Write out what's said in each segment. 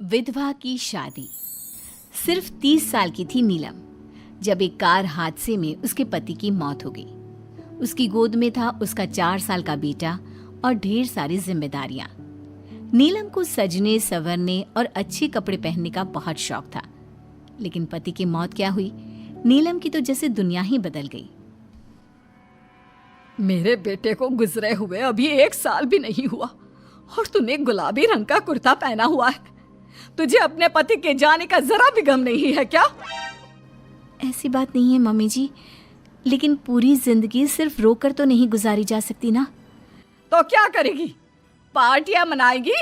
विधवा की शादी। सिर्फ 30 साल की थी नीलम जब एक कार हादसे में उसके पति की मौत हो गई। उसकी गोद में था उसका 4 साल का बेटा और ढेर सारी जिम्मेदारियां। नीलम को सजने संवरने और अच्छे कपड़े पहनने का बहुत शौक था, लेकिन पति की मौत क्या हुई, नीलम की तो जैसे दुनिया ही बदल गई। मेरे बेटे को गुजरे हुए अभी 1 साल भी नहीं हुआ और तूने गुलाबी रंग का कुर्ता पहना हुआ है। तुझे अपने पति के जाने का जरा भी गम नहीं है क्या? ऐसी बात नहीं है मम्मी जी, लेकिन पूरी जिंदगी सिर्फ रोकर तो नहीं गुजारी जा सकती ना। तो क्या करेगी? पार्टियां मनाएगी?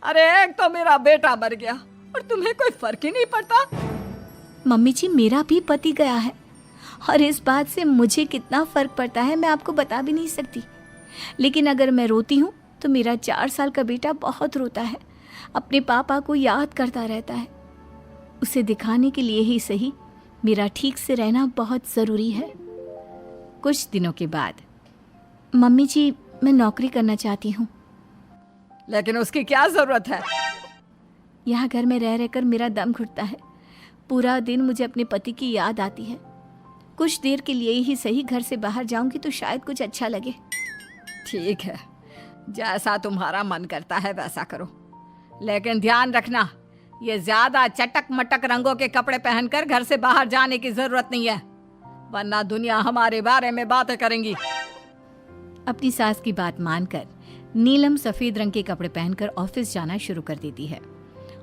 अरे एक तो मेरा बेटा मर गया और तुम्हें कोई फर्क ही नहीं पड़ता। मम्मी जी, मेरा भी पति गया है और इस बात से मुझे कितना फर्क पड़ता है मैं आपको बता भी नहीं सकती। लेकिन अगर मैं रोती हूँ तो मेरा 4 साल का बेटा बहुत रोता है, अपने पापा को याद करता रहता है। उसे दिखाने के लिए ही सही मेरा ठीक से रहना बहुत ज़रूरी है। कुछ दिनों के बाद, मम्मी जी मैं नौकरी करना चाहती हूँ। लेकिन उसकी क्या जरूरत है? यहाँ घर में रह रहकर मेरा दम घुटता है। पूरा दिन मुझे अपने पति की याद आती है। कुछ देर के लिए ही सही घर से बाहर जाऊंगी तो शायद कुछ अच्छा लगे। ठीक है, जैसा तुम्हारा मन करता है वैसा करो, लेकिन ध्यान रखना ये ज्यादा चटक मटक रंगों के कपड़े पहनकर घर से बाहर जाने की जरूरत नहीं है, वरना दुनिया हमारे बारे में बातें करेंगी। अपनी सास की बात मानकर नीलम सफेद रंग के कपड़े पहनकर ऑफिस जाना शुरू कर देती है।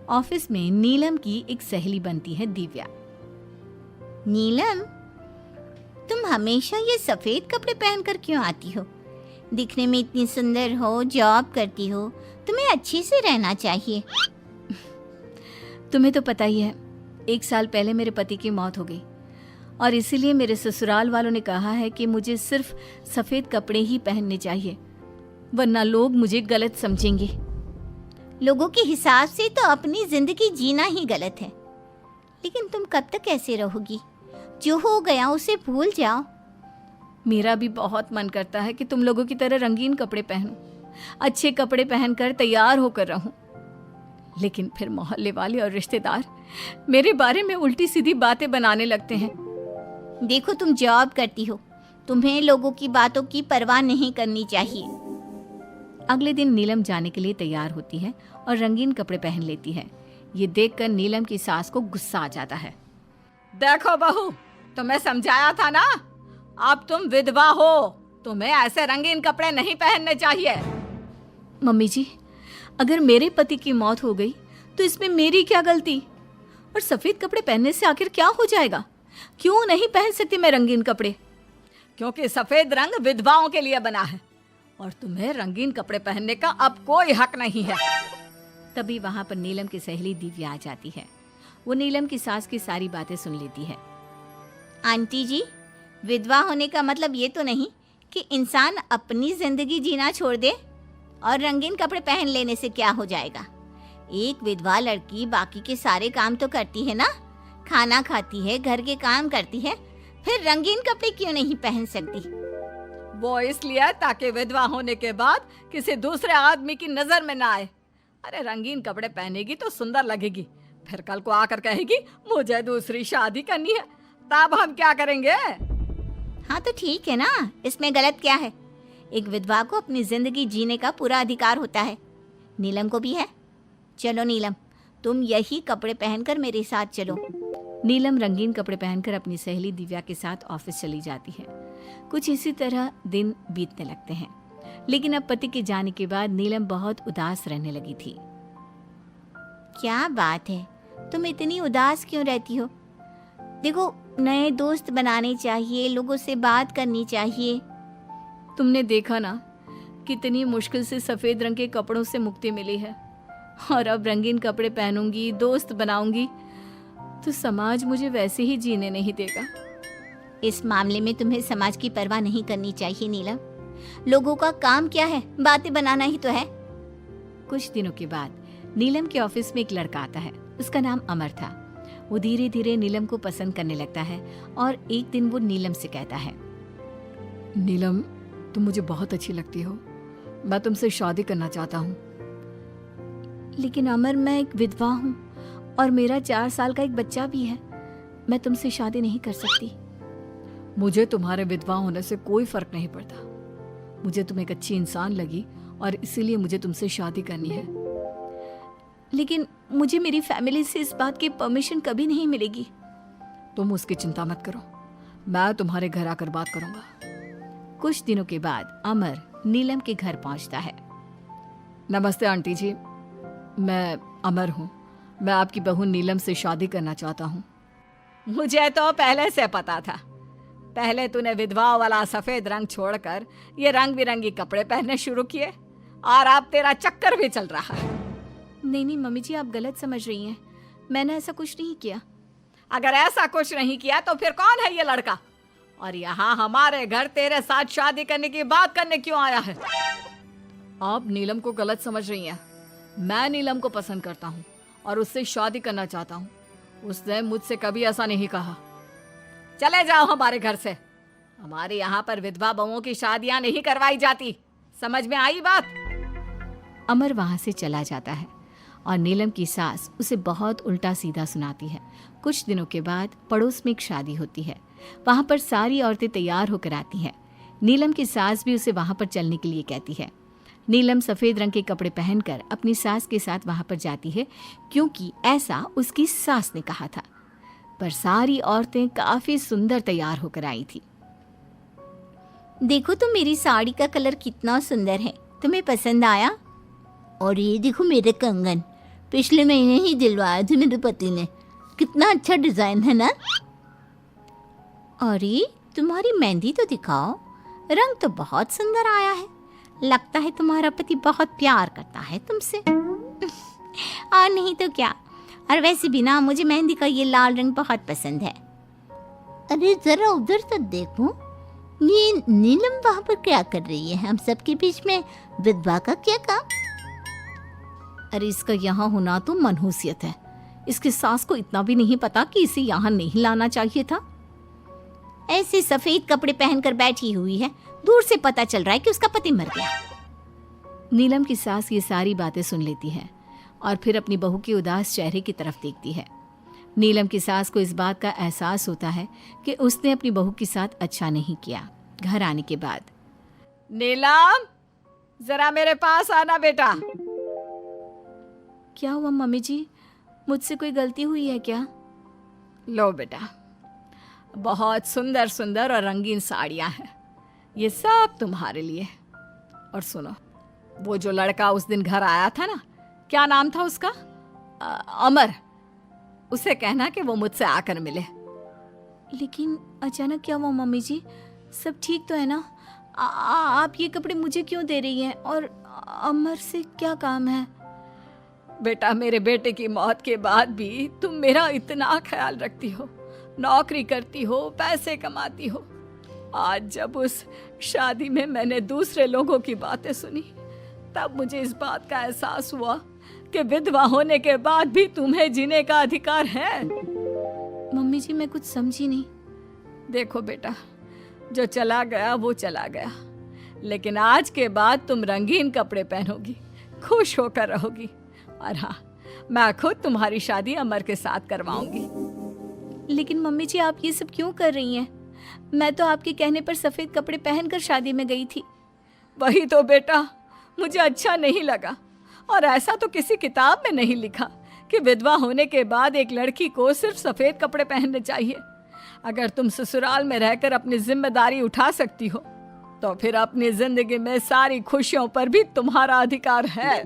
ऑफिस में नीलम की एक सहेली बनती है, दिव्या। नीलम, तुम हमेशा ये सफेद कपड़े पहनकर क्यों आती हो? दिखने में इतनी सुंदर हो, जॉब करती हो, तुम्हें अच्छे से रहना चाहिए। तुम्हें तो पता ही है, 1 साल पहले मेरे पति की मौत हो गई और इसीलिए मेरे ससुराल वालों ने कहा है कि मुझे सिर्फ सफेद कपड़े ही पहनने चाहिए, वरना लोग मुझे गलत समझेंगे। लोगों के हिसाब से तो अपनी जिंदगी जीना ही गलत है, लेकिन तुम कब तक ऐसे रहोगी? जो हो गया उसे भूल जाओ। मेरा भी बहुत मन करता है कि तुम लोगों की तरह रंगीन कपड़े पहनूं, अच्छे कपड़े पहनकर तैयार होकर रहूं, लेकिन फिर मोहल्ले वाले और रिश्तेदार मेरे बारे में उल्टी सीधी बातें बनाने लगते हैं। देखो, तुम जॉब करती हो, तुम्हें लोगों की बातों की परवाह नहीं करनी चाहिए। अगले दिन नीलम जाने के लिए तैयार होती है और रंगीन कपड़े पहन लेती है। ये देखकर नीलम की सास को गुस्सा आ जाता है। देखो बहू, तुम्हें समझाया था ना, अब तुम विधवा हो, तुम्हें ऐसे रंगीन कपड़े नहीं पहनने चाहिए। मम्मी जी, अगर मेरे पति की मौत हो गई तो इसमें मेरी क्या गलती? और सफेद कपड़े पहनने से आखिर क्या हो जाएगा? क्यों नहीं पहन सकती मैं रंगीन कपड़े? क्योंकि सफेद रंग विधवाओं के लिए बना है और तुम्हें रंगीन कपड़े पहनने का अब कोई हक नहीं है। तभी वहां पर नीलम की सहेली दिव्या आ जाती है। वो नीलम की सास की सारी बातें सुन लेती है। आंटी जी, विधवा होने का मतलब ये तो नहीं कि इंसान अपनी जिंदगी जीना छोड़ दे और रंगीन कपड़े पहन लेने से क्या हो जाएगा। एक विधवा लड़की बाकी के सारे काम तो करती है ना, खाना खाती है, घर के काम करती है, फिर रंगीन कपड़े क्यों नहीं पहन सकती? वो इसलिए ताकि विधवा होने के बाद किसी दूसरे आदमी की नजर में ना आए। अरे रंगीन कपड़े पहनेगी तो सुंदर लगेगी, फिर कल को आकर कहेगी मुझे दूसरी शादी करनी है, तब हम क्या करेंगे? हाँ तो ठीक है ना, इसमें गलत क्या है? एक विधवा को अपनी जिंदगी जीने का पूरा अधिकार होता है, नीलम को भी है। चलो नीलम, तुम यही कपड़े पहनकर मेरे साथ चलो। नीलम रंगीन कपड़े पहनकर अपनी सहेली दिव्या के साथ ऑफिस चली जाती है। कुछ इसी तरह दिन बीतने लगते हैं, लेकिन अब पति के जाने के बाद नीलम बहुत उदास रहने लगी थी। क्या बात है, तुम इतनी उदास क्यों रहती हो? देखो, नए दोस्त बनाने चाहिए, लोगों से बात करनी चाहिए। तुमने देखा ना, कितनी मुश्किल से सफेद रंग के कपड़ों से मुक्ति मिली है, और अब रंगीन कपड़े पहनूंगी, दोस्त बनाऊंगी तो समाज मुझे वैसे ही जीने नहीं देगा। इस मामले में तुम्हें समाज की परवाह नहीं करनी चाहिए नीलम। लोगों का काम क्या है? बातें बनाना ही तो है। कुछ दिनों के बाद नीलम के ऑफिस में एक लड़का आता है। उसका नाम अमर था। वो धीरे धीरे नीलम को पसंद करने लगता है और एक दिन वो नीलम से कहता है, नीलम, तुम मुझे बहुत अच्छी लगती हो, मैं तुमसे शादी करना चाहता हूँ। लेकिन अमर, मैं एक विधवा हूँ और मेरा 4 साल का एक बच्चा भी है। मैं तुमसे शादी नहीं कर सकती। मुझे तुम्हारे विधवा होने से कोई फर्क नहीं पड़ता। मुझे तुम एक अच्छी इंसान लगी और इसीलिए मुझे तुमसे शादी करनी है। लेकिन मुझे मेरी फैमिली से इस बात की परमिशन कभी नहीं मिलेगी। तुम उसकी चिंता मत करो, मैं तुम्हारे घर आकर बात करूंगा। कुछ दिनों के बाद अमर नीलम के घर पहुंचता है। नमस्ते आंटी जी, मैं अमर हूँ। मैं आपकी बहू नीलम से शादी करना चाहता हूँ। मुझे तो पहले से पता था। पहले तूने विधवा वाला सफेद रंग छोड़कर ये रंग बिरंगी कपड़े पहनने शुरू किए और अब तेरा चक्कर भी चल रहा है। नहीं मम्मी जी, आप गलत समझ रही हैं। मैंने ऐसा कुछ नहीं किया। अगर ऐसा कुछ नहीं किया तो फिर कौन है ये लड़का, और यहाँ हमारे घर तेरे साथ शादी करने की बात करने क्यों आया है? आप नीलम को गलत समझ रही हैं। मैं नीलम को पसंद करता हूँ और उससे शादी करना चाहता हूँ। उसने मुझसे कभी ऐसा नहीं कहा। चले जाओ हमारे घर से। हमारे यहाँ पर विधवा बहुओं की शादियाँ नहीं करवाई जाती। समझ में आई बात? अमर वहां से चला जाता है और नीलम की सास उसे बहुत उल्टा सीधा सुनाती है। कुछ दिनों के बाद पड़ोस में एक शादी होती है। वहां पर सारी औरतें तैयार होकर आती हैं। नीलम की सास भी उसे वहां पर चलने के लिए कहती है। नीलम सफ़ेद रंग के कपड़े पहनकर अपनी सास के साथ वहां पर जाती है, क्योंकि ऐसा उसकी सास ने कहा था। पर सारी औरतें काफ़ी सुंदर तैयार होकर आई थी। देखो तो मेरी साड़ी का कलर कितना सुंदर है, तुम्हें पसंद आया? और ये देखो मेरे कंगन, पिछले महीने ही दिलवाए थे मेरे पति ने। कितना अच्छा डिजाइन है ना? अरे तुम्हारी मेहंदी तो दिखाओ, रंग तो बहुत सुंदर आया है। लगता है तुम्हारा पति बहुत प्यार करता है तुमसे। और नहीं तो क्या। और वैसे भी ना, मुझे मेहंदी का ये लाल रंग बहुत पसंद है। अरे जरा उधर तो देखो, ये नीलम वहां पर क्या कर रही है? हम सबके बीच में विधवा का क्या काम? अरे इसका यहाँ होना तो मनहूसियत है। इसकी सास को इतना भी नहीं पता कि इसे यहाँ नहीं लाना चाहिए था। ऐसे सफेद कपड़े पहनकर बैठी हुई है, दूर से पता चल रहा है कि उसका पति मर गया। नीलम की सास ये सारी बातें सुन लेती है और फिर अपनी बहू के उदास चेहरे की तरफ देखती है। नीलम की सास को इस बात का एहसास होता है कि उसने अपनी बहू के साथ अच्छा नहीं किया। घर आने के बाद, नीलम जरा मेरे पास आना बेटा। क्या हुआ मम्मी जी? मुझसे कोई गलती हुई है क्या? लो बेटा, बहुत सुंदर सुंदर और रंगीन साड़ियाँ हैं, ये सब तुम्हारे लिए। और सुनो, वो जो लड़का उस दिन घर आया था ना, क्या नाम था उसका? अमर। उसे कहना कि वो मुझसे आकर मिले। लेकिन अचानक क्या हुआ मम्मी जी? सब ठीक तो है ना? आप ये कपड़े मुझे क्यों दे रही हैं? और अमर से क्या काम है? बेटा, मेरे बेटे की मौत के बाद भी तुम मेरा इतना ख्याल रखती हो, नौकरी करती हो, पैसे कमाती हो। आज जब उस शादी में मैंने दूसरे लोगों की बातें सुनी, तब मुझे इस बात का एहसास हुआ कि विधवा होने के बाद भी तुम्हें जीने का अधिकार है। मम्मी जी, मैं कुछ समझी नहीं। देखो बेटा, जो चला गया वो चला गया, लेकिन आज के बाद तुम रंगीन कपड़े पहनोगी, खुश होकर रहोगी। और हाँ, मैं खुद तुम्हारी शादी अमर के साथ करवाऊंगी। लेकिन मम्मी जी, आप ये सब क्यों कर रही हैं? मैं तो आपके कहने पर सफ़ेद कपड़े पहनकर शादी में गई थी। वही तो बेटा, मुझे अच्छा नहीं लगा। और ऐसा तो किसी किताब में नहीं लिखा कि विधवा होने के बाद एक लड़की को सिर्फ सफ़ेद कपड़े पहनने चाहिए। अगर तुम ससुराल में रहकर अपनी जिम्मेदारी उठा सकती हो, तो फिर अपनी जिंदगी में सारी खुशियों पर भी तुम्हारा अधिकार है।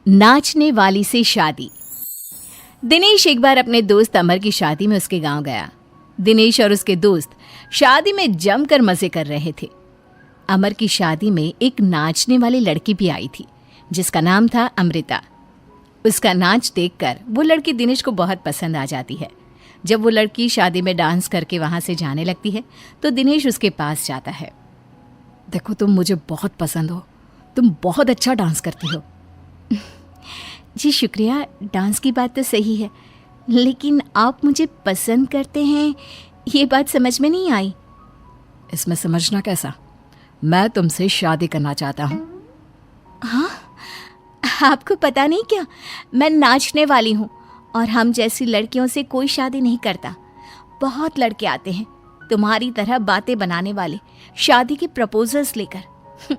नाचने वाली से शादी। दिनेश एक बार अपने दोस्त अमर की शादी में उसके गांव गया। दिनेश और उसके दोस्त शादी में जमकर मजे कर रहे थे। अमर की शादी में एक नाचने वाली लड़की भी आई थी, जिसका नाम था अमृता। उसका नाच देखकर वो लड़की दिनेश को बहुत पसंद आ जाती है। जब वो लड़की शादी में डांस करके वहाँ से जाने लगती है, तो दिनेश उसके पास जाता है। देखो, तुम मुझे बहुत पसंद हो, तुम बहुत अच्छा डांस करती हो। जी शुक्रिया, डांस की बात तो सही है, लेकिन आप मुझे पसंद करते हैं, ये बात समझ में नहीं आई। इसमें समझना कैसा? मैं तुमसे शादी करना चाहता हूँ। हाँ आपको पता नहीं क्या, मैं नाचने वाली हूँ और हम जैसी लड़कियों से कोई शादी नहीं करता। बहुत लड़के आते हैं तुम्हारी तरह बातें बनाने वाले, शादी के प्रपोजल्स लेकर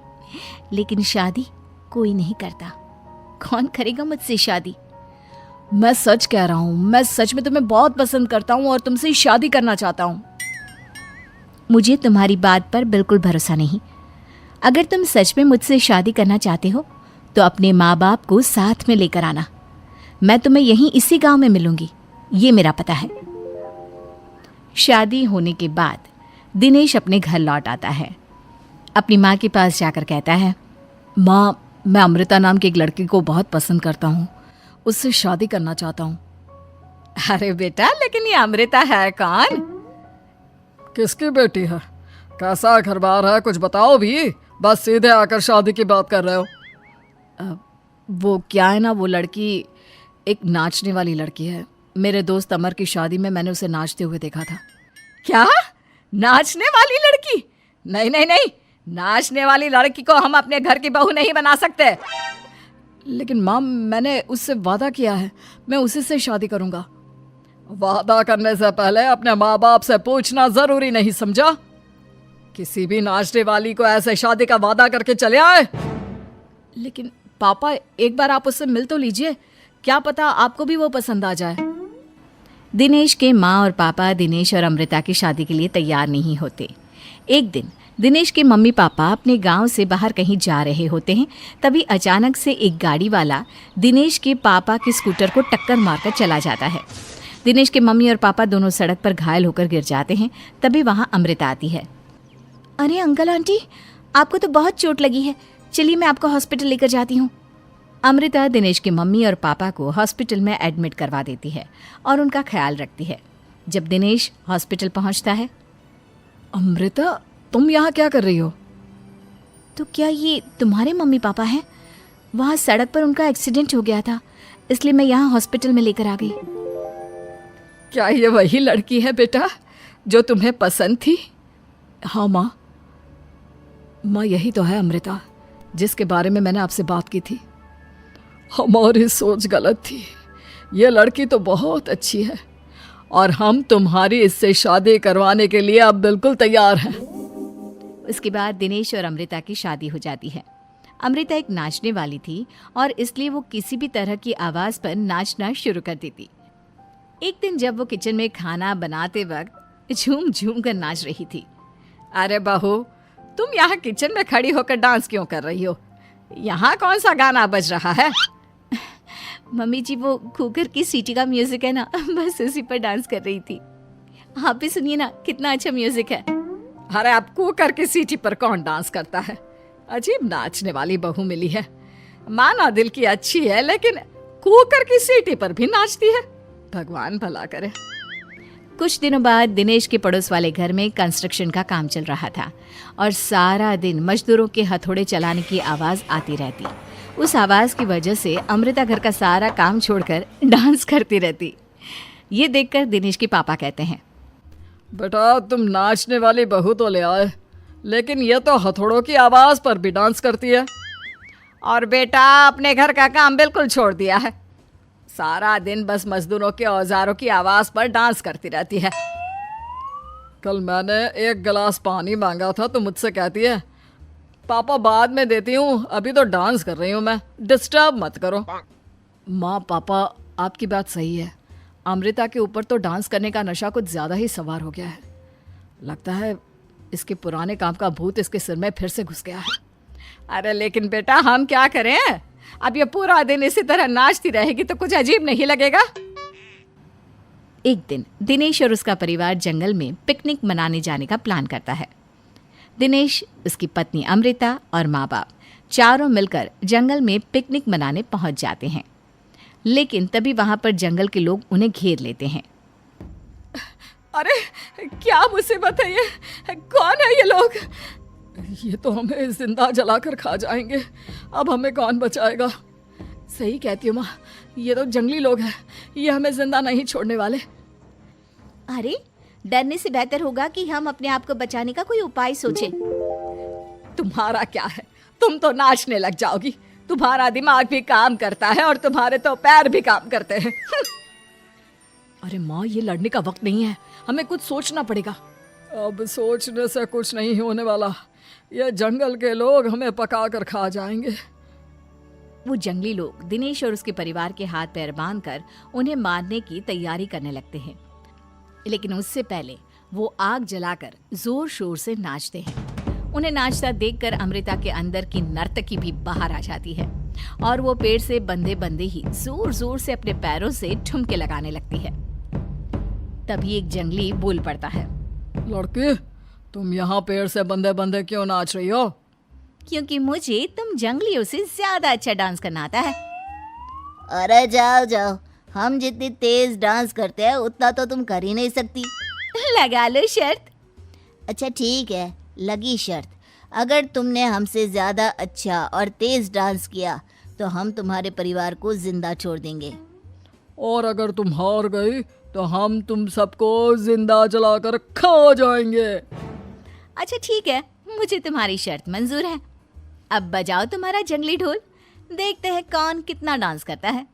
लेकिन शादी कोई नहीं करता। कौन करेगा मुझसे शादी? मैं सच कह रहा हूँ, मैं सच में तुम्हें बहुत पसंद करता हूँ और तुमसे शादी करना चाहता हूँ। मुझे तुम्हारी बात पर बिल्कुल भरोसा नहीं। अगर तुम सच में मुझसे शादी करना चाहते हो तो अपने माँ बाप को साथ में लेकर आना। मैं तुम्हें यहीं इसी गांव में मिलूंगी, ये मेरा पता है। शादी होने के बाद दिनेश अपने घर लौट आता है। अपनी माँ के पास जाकर कहता है, माँ, मैं अमृता नाम की एक लड़की को बहुत पसंद करता हूँ, उससे शादी करना चाहता हूँ। अरे बेटा, लेकिन ये अमृता है कौन? किसकी बेटी है? कैसा घर बार है, कुछ बताओ भी। बस सीधे आकर शादी की बात कर रहे हो। वो क्या है ना, वो लड़की एक नाचने वाली लड़की है। मेरे दोस्त अमर की शादी में मैंने उसे नाचते हुए देखा था। क्या? नाचने वाली लड़की? नहीं नहीं नहीं, नाचने वाली लड़की को हम अपने घर की बहू नहीं बना सकते। लेकिन माँ, मैंने उससे वादा किया है, मैं उसी से शादी करूंगा। वादा करने से पहले अपने माँ बाप से पूछना जरूरी नहीं समझा? किसी भी नाचने वाली को ऐसे शादी का वादा करके चले आए? लेकिन पापा, एक बार आप उससे मिल तो लीजिए, क्या पता आपको भी वो पसंद आ जाए। दिनेश के माँ और पापा दिनेश और अमृता की शादी के लिए तैयार नहीं होते। एक दिन दिनेश के मम्मी पापा अपने गांव से बाहर कहीं जा रहे होते हैं। तभी अचानक से एक गाड़ी वाला दिनेश के पापा के स्कूटर को टक्कर मारकर चला जाता है। दिनेश के मम्मी और पापा दोनों सड़क पर घायल होकर गिर जाते हैं। तभी वहां अमृता आती है। अरे अंकल आंटी, आपको तो बहुत चोट लगी है, चलिए मैं आपको हॉस्पिटल लेकर जाती हूँ। अमृता दिनेश के मम्मी और पापा को हॉस्पिटल में एडमिट करवा देती है और उनका ख्याल रखती है। जब दिनेश हॉस्पिटल पहुंचता है, अमृता, तुम यहाँ क्या कर रही हो? तो क्या ये तुम्हारे मम्मी पापा हैं? वहाँ सड़क पर उनका एक्सीडेंट हो गया था, इसलिए मैं यहाँ हॉस्पिटल में लेकर आ गई। क्या ये वही लड़की है बेटा जो तुम्हें पसंद थी? हाँ माँ, यही तो है अमृता, जिसके बारे में मैंने आपसे बात की थी। हमारी सोच गलत थी। ये लड़की तो बहुत अच्छी है और हम तुम्हारी इससे शादी करवाने के लिए अब बिल्कुल तैयार हैं। उसके बाद दिनेश और अमृता की शादी हो जाती है। अमृता एक नाचने वाली थी और इसलिए वो किसी भी तरह की आवाज़ पर नाचना शुरू कर देती। एक दिन जब वो किचन में खाना बनाते वक्त झूम झूम कर नाच रही थी। अरे बहू, तुम यहाँ किचन में खड़ी होकर डांस क्यों कर रही हो? यहाँ कौन सा गाना बज रहा है? मम्मी जी, वो कुकर की सीटी का म्यूजिक है ना, बस उसी पर डांस कर रही थी। आप भी सुनिए ना, कितना अच्छा म्यूजिक है। अरे अब कुकर की सीटी पर कौन डांस करता है? अजीब नाचने वाली बहू मिली है। माना दिल की अच्छी है, लेकिन कुकर की सीटी पर भी नाचती है। भगवान भला करे। कुछ दिनों बाद दिनेश के पड़ोस वाले घर में कंस्ट्रक्शन का काम चल रहा था और सारा दिन मजदूरों के हथौड़े चलाने की आवाज़ आती रहती। उस आवाज़ की वजह से अमृता घर का सारा काम छोड़कर डांस करती रहती। ये देखकर दिनेश के पापा कहते हैं, बेटा, तुम नाचने वाली बहू तो ले आए, लेकिन ये तो हथौड़ों की आवाज़ पर भी डांस करती है। और बेटा अपने घर का काम बिल्कुल छोड़ दिया है, सारा दिन बस मजदूरों के औजारों की आवाज़ पर डांस करती रहती है। कल मैंने एक गिलास पानी मांगा था तो मुझसे कहती है, पापा बाद में देती हूँ, अभी तो डांस कर रही हूँ मैं, डिस्टर्ब मत करो। माँ पापा, आपकी बात सही है। अमृता के ऊपर तो डांस करने का नशा कुछ ज़्यादा ही सवार हो गया है। लगता है इसके पुराने काम का भूत इसके सिर में फिर से घुस गया है। अरे लेकिन बेटा, हम क्या करें? अब ये पूरा दिन इसी तरह नाचती रहेगी तो कुछ अजीब नहीं लगेगा? एक दिन दिनेश और उसका परिवार जंगल में पिकनिक मनाने जाने का प्लान करता है। दिनेश, उसकी पत्नी अमृता और माँ बाप चारों मिलकर जंगल में पिकनिक मनाने पहुंच जाते हैं। लेकिन तभी वहां पर जंगल के लोग उन्हें घेर लेते हैं। अरे क्या मुसीबत है ये? कौन है ये लोग? ये तो हमें जिंदा जलाकर खा जाएंगे, अब हमें कौन बचाएगा? सही कहती हो माँ, ये तो जंगली लोग हैं, ये हमें जिंदा नहीं छोड़ने वाले। अरे डरने से बेहतर होगा कि हम अपने आप को बचाने का कोई उपाय सोचें। तुम्हारा क्या है, तुम तो नाचने लग जाओगी। तुम्हारा दिमाग भी काम करता है और तुम्हारे तो पैर भी काम करते हैं। अरे माँ, ये लड़ने का वक्त नहीं है, हमें कुछ सोचना पड़ेगा। अब सोचने से कुछ नहीं होने वाला, ये जंगल के लोग हमें पका कर खा जाएंगे। वो जंगली लोग दिनेश और उसके परिवार के हाथ पैर बांधकर उन्हें मारने की तैयारी करने लगते हैं। लेकिन उससे पहले वो आग जलाकर जोर शोर से नाचते हैं। उन्हें नाचता देखकर अमृता के अंदर की नर्तकी भी बाहर आ जाती है और वो पेड़ से बंधे बंधे ही जोर जोर से अपने पैरों से ठुमके लगाने लगती है। तभी एक जंगली बोल पड़ता है, लड़की, तुम यहाँ पेड़ से बंधे बंधे क्यों नाच रही हो? क्योंकि मुझे तुम जंगलियों से ज्यादा अच्छा डांस करना आता है। अरे जाओ जाओ, हम जितनी तेज डांस करते हैं उतना तो तुम कर ही नहीं सकती। लगा लो शर्त। अच्छा ठीक है, लगी शर्त। अगर तुमने हमसे ज़्यादा अच्छा और तेज डांस किया तो हम तुम्हारे परिवार को जिंदा छोड़ देंगे। और अगर तुम हार गई तो हम तुम सबको जिंदा जलाकर खा जाएंगे। अच्छा ठीक है, मुझे तुम्हारी शर्त मंजूर है। अब बजाओ तुम्हारा जंगली ढोल, देखते हैं कौन कितना डांस करता है।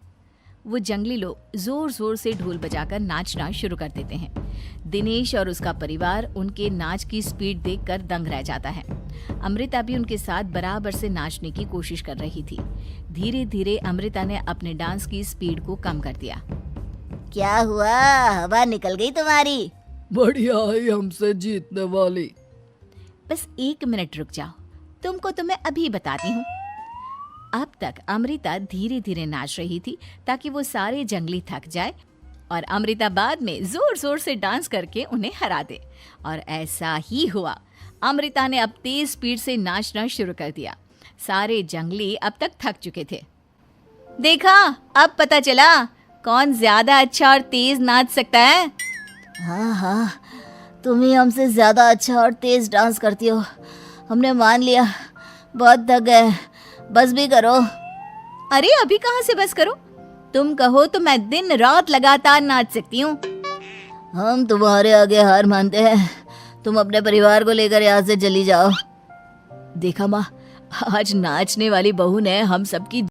वो जंगली लोग जोर जोर से ढोल बजाकर नाचना शुरू कर देते हैं। दिनेश और उसका परिवार उनके नाच की स्पीड देखकर दंग रह जाता है। अमृता भी उनके साथ बराबर से नाचने की कोशिश कर रही थी। धीरे धीरे अमृता ने अपने डांस की स्पीड को कम कर दिया। क्या हुआ, हवा निकल गई तुम्हारी? बढ़िया ही हमसे जीतने वाली। बस 1 मिनट रुक जाओ, तुमको तो मैं अभी बताती हूँ। अब तक अमृता धीरे धीरे नाच रही थी ताकि वो सारे जंगली थक जाए और अमृता बाद में जोर जोर से डांस करके उन्हें हरा दे। और ऐसा ही हुआ। अमृता ने अब तेज स्पीड से नाचना शुरू कर दिया। सारे जंगली अब तक थक चुके थे। देखा, अब पता चला कौन ज्यादा अच्छा और तेज नाच सकता है। हाँ हाँ, तुम ही हमसे ज़्यादा अच्छा और तेज डांस करती हो। हमने मान लिया, बहुत थक गए, बस भी करो। अरे अभी कहाँ से बस करो, तुम कहो तो मैं दिन रात लगातार नाच सकती हूँ। हम तुम्हारे आगे हार मानते हैं, तुम अपने परिवार को लेकर यहाँ से चली जाओ। देखा माँ, आज नाचने वाली बहू ने हम सबकी